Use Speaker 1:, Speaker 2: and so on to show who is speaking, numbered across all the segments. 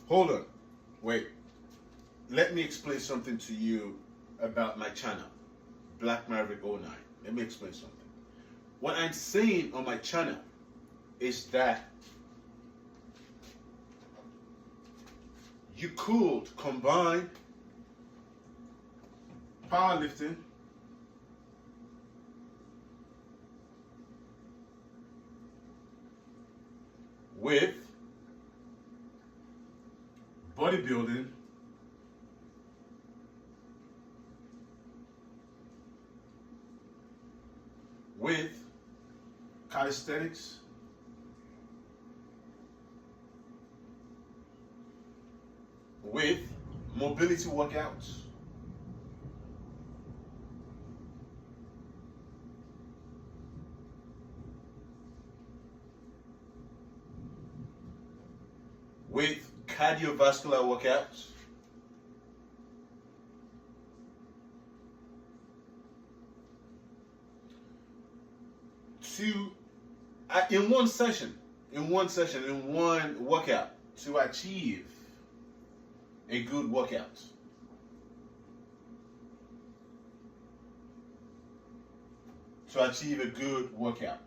Speaker 1: Hold on. Wait. Let me explain something to you about my channel, blackmaverickonine. Let me explain something. What I'm saying on my channel is that you could combine powerlifting with bodybuilding with calisthenics with mobility workouts with cardiovascular workouts to in one session, in one workout to achieve a good workout. To achieve a good workout.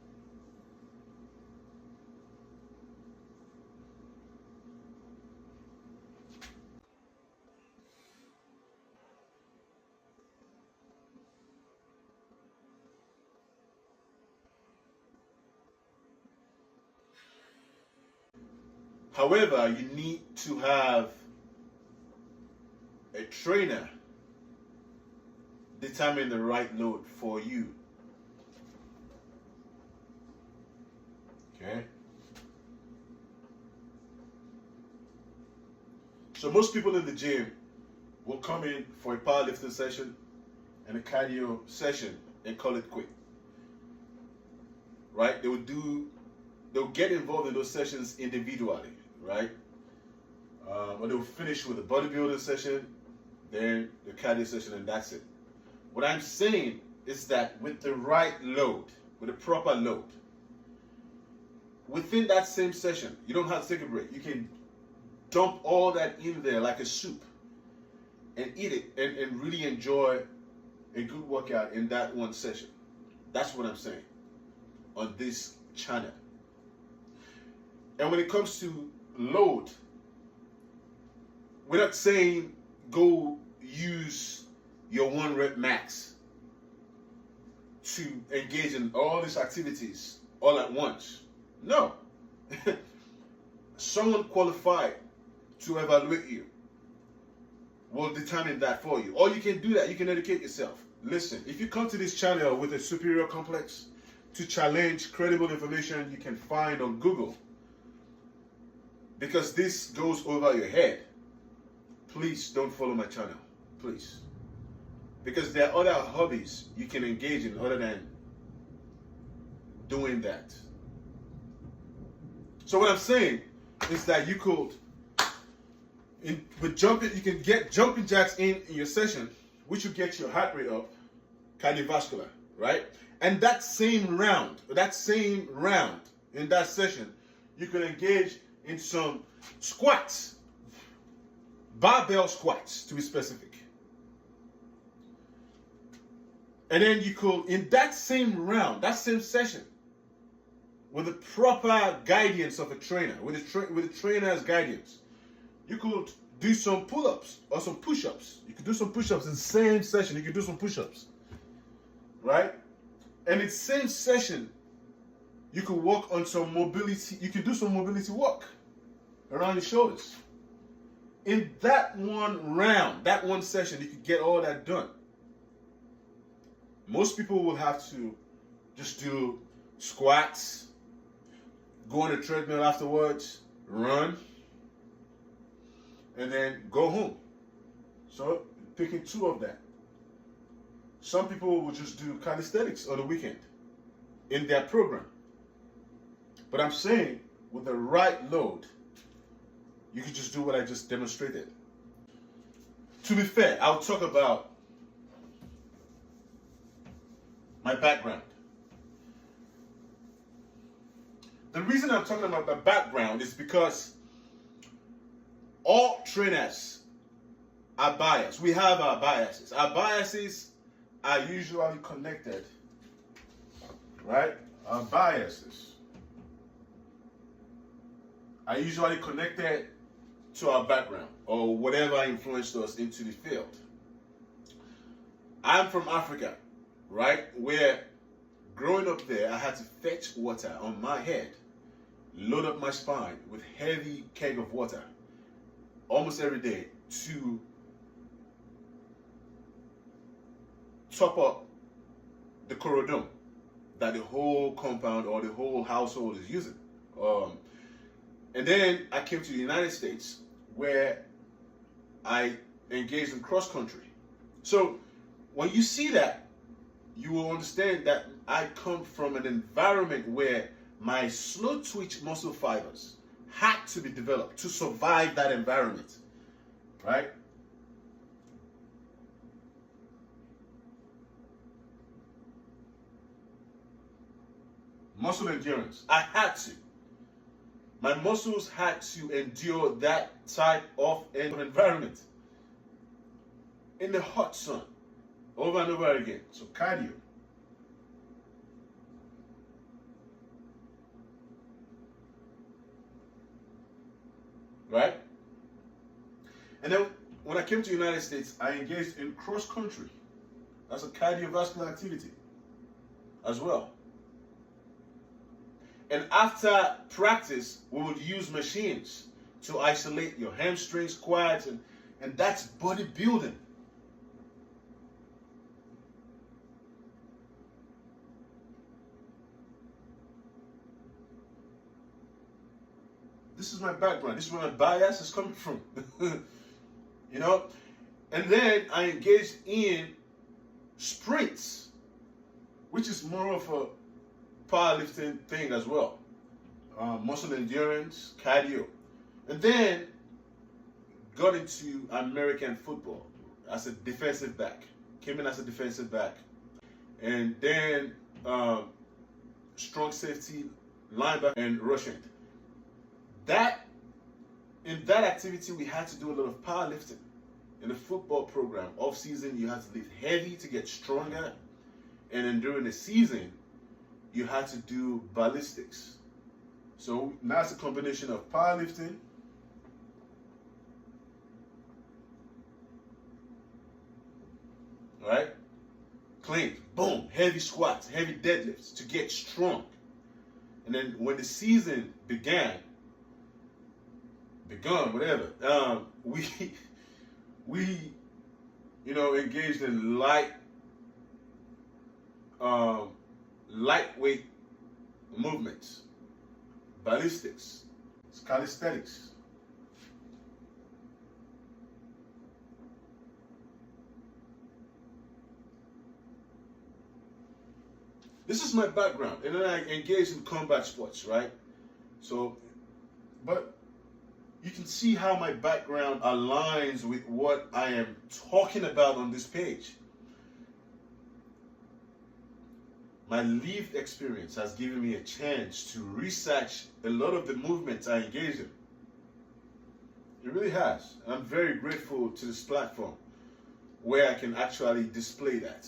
Speaker 1: However, you need to have a trainer determine the right load for you. Okay? So most people in the gym will come in for a powerlifting session and a cardio session and call it quit. Right? They'll get involved in those sessions individually, right? But they'll finish with a bodybuilding session, then the cardio session, and that's it. What I'm saying is that with the right load, with a proper load, within that same session, you don't have to take a break. You can dump all that in there like a soup and eat it and really enjoy a good workout in that one session. That's what I'm saying on this channel. And when it comes to load, we're not saying go use your 1 rep max to engage in all these activities all at once. No. Someone qualified to evaluate you will determine that for you. Or you can do that. You can educate yourself. Listen, if you come to this channel with a superior complex to challenge credible information you can find on Google, because this goes over your head, please don't follow my channel. Please. Because there are other hobbies you can engage in other than doing that. So what I'm saying is that you could, you can get jumping jacks in your session, which will get your heart rate up, cardiovascular, right? And that same round in that session, you can engage in some squats, barbell squats to be specific. And then you could, in that same round, that same session, with the proper guidance of a trainer, with the trainer's guidance, you could do some pull-ups or some push-ups. You could do some push-ups in the same session. You could do some push-ups, right? And in the same session, you could work on some mobility. You could do some mobility work around your shoulders. In that one round, that one session, you could get all that done. Most people will have to just do squats, go on a treadmill afterwards, run, and then go home. So picking 2 of that. Some people will just do calisthenics on the weekend in their program. But I'm saying with the right load, you can just do what I just demonstrated. To be fair, I'll talk about my background. The reason I'm talking about my background is because all trainers are biased. We have our biases. Our biases are usually connected, right? Our biases are usually connected to our background or whatever influenced us into the field. I'm from Africa, right? Where growing up there, I had to fetch water on my head, load up my spine with heavy keg of water almost every day to top up the corridor that the whole compound or the whole household is using. And then I came to the United States where I engaged in cross country. So when you see that, you will understand that I come from an environment where my slow twitch muscle fibers had to be developed to survive that environment, right? Muscle endurance. I had to. My muscles had to endure that type of environment in the hot sun over and over again. So cardio. Right? And then when I came to the United States, I engaged in cross country. That's a cardiovascular activity as well. And after practice, we would use machines to isolate your hamstrings, quads, and that's bodybuilding. This is my background. This is where my bias is coming from. You know? And then I engaged in sprints, which is more of a powerlifting thing as well. Muscle endurance, cardio. And then got into American football as a defensive back. Came in as a defensive back. And then strong safety, linebacker, and rushing. In that activity, we had to do a lot of powerlifting. In the football program, off season, you had to lift heavy to get stronger. And then during the season, you had to do ballistics. So now it's a combination of powerlifting, right? Clean, boom, heavy squats, heavy deadlifts to get strong. And then when the season begun, whatever, we engaged in lightweight movements, ballistics, calisthenics. This is my background, and then I engaged in combat sports, right? So, but you can see how my background aligns with what I am talking about on this page. My lived experience has given me a chance to research a lot of the movements I engage in. It really has. And I'm very grateful to this platform where I can actually display that.